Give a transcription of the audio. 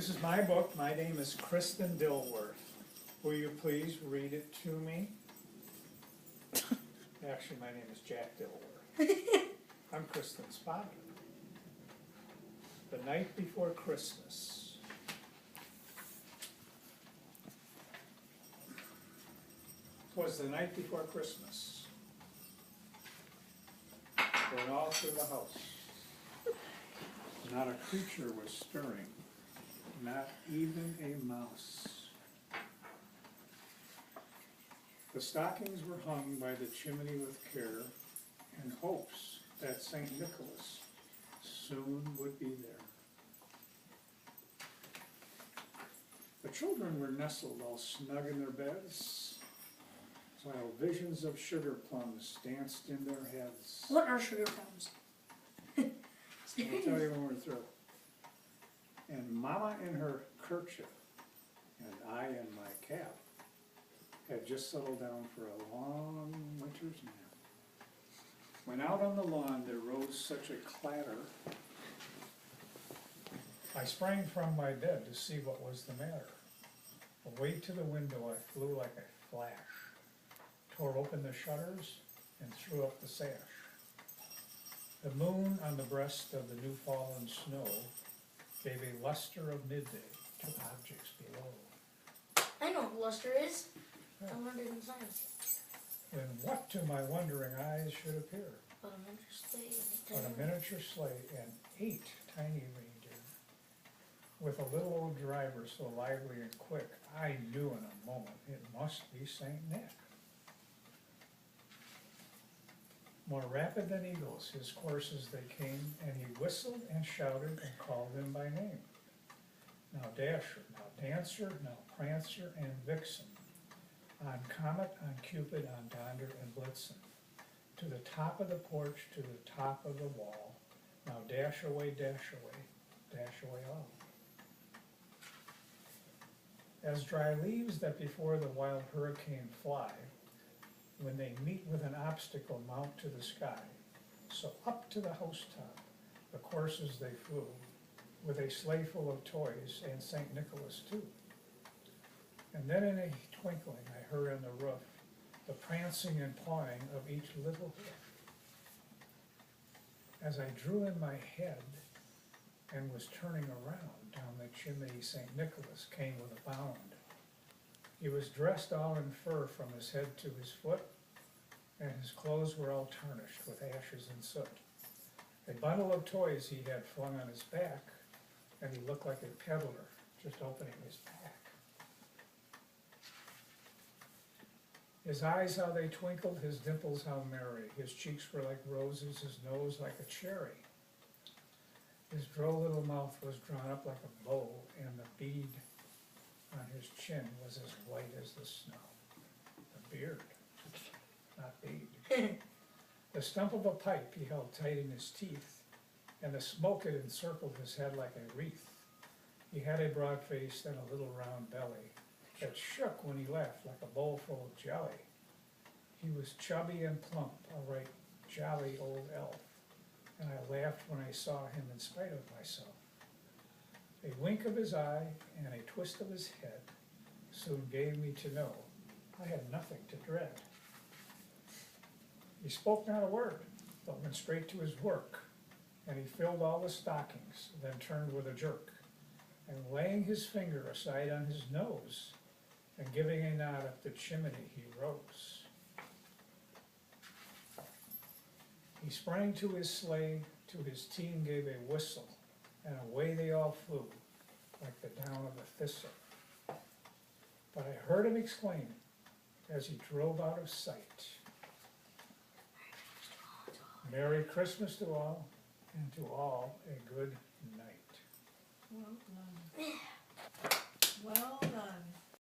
This is my book. My name is Kristen Dilworth. Will you please read it to me? Actually, my name is Jack Dilworth. I'm Kristen's father. The night before Christmas. Twas the night before Christmas. Went all through the house. Not a creature was stirring, not even a mouse. The stockings were hung by the chimney with care, in hopes that St. Nicholas soon would be there. The children were nestled all snug in their beds, while visions of sugar plums danced in their heads. What are sugar plums? I'll tell you when we're through. And Mama in her kerchief, and I in my cap, had just settled down for a long winter's nap. When out on the lawn there rose such a clatter, I sprang from my bed to see what was the matter. Away to the window I flew like a flash, tore open the shutters, and threw up the sash. The moon on the breast of the new fallen snow gave a luster of midday to objects below. I know what luster is. I learned it in science. When what to my wondering eyes should appear But a miniature sleigh but and a miniature sleigh and 8 tiny reindeer. With a little old driver so lively and quick, I knew in a moment it must be Saint Nick. More rapid than eagles, his coursers they came, and he whistled and shouted and called them by name. Now Dasher, now Dancer, now Prancer and Vixen, on Comet, on Cupid, on Donder and Blitzen, to the top of the porch, to the top of the wall, now dash away, dash away all. As dry leaves that before the wild hurricane fly, when they meet with an obstacle mount to the sky, so up to the housetop the coursers they flew, with a sleigh full of toys and St. Nicholas too. And then in a twinkling I heard on the roof the prancing and pawing of each little hoof. As I drew in my head and was turning around, down the chimney St. Nicholas came with a bound. He was dressed all in fur from his head to his foot, and his clothes were all tarnished with ashes and soot. A bundle of toys he had flung on his back, and he looked like a peddler just opening his pack. His eyes how they twinkled, his dimples how merry, his cheeks were like roses, his nose like a cherry. His droll little mouth was drawn up like a bow, and the bead on his chin was as white as the snow. The beard, not bead. The stump of a pipe he held tight in his teeth, and the smoke had encircled his head like a wreath. He had a broad face and a little round belly that shook when he laughed like a bowl full of jelly. He was chubby and plump, a right jolly old elf, and I laughed when I saw him in spite of myself. A wink of his eye and a twist of his head soon gave me to know I had nothing to dread. He spoke not a word, but went straight to his work, and he filled all the stockings, then turned with a jerk, and laying his finger aside on his nose, and giving a nod up the chimney he rose. He sprang to his sleigh, to his team gave a whistle, and away they all flew, like the down of a thistle. But I heard him exclaim, as he drove out of sight, Merry Christmas to all, and to all a good night. Well done. Well done.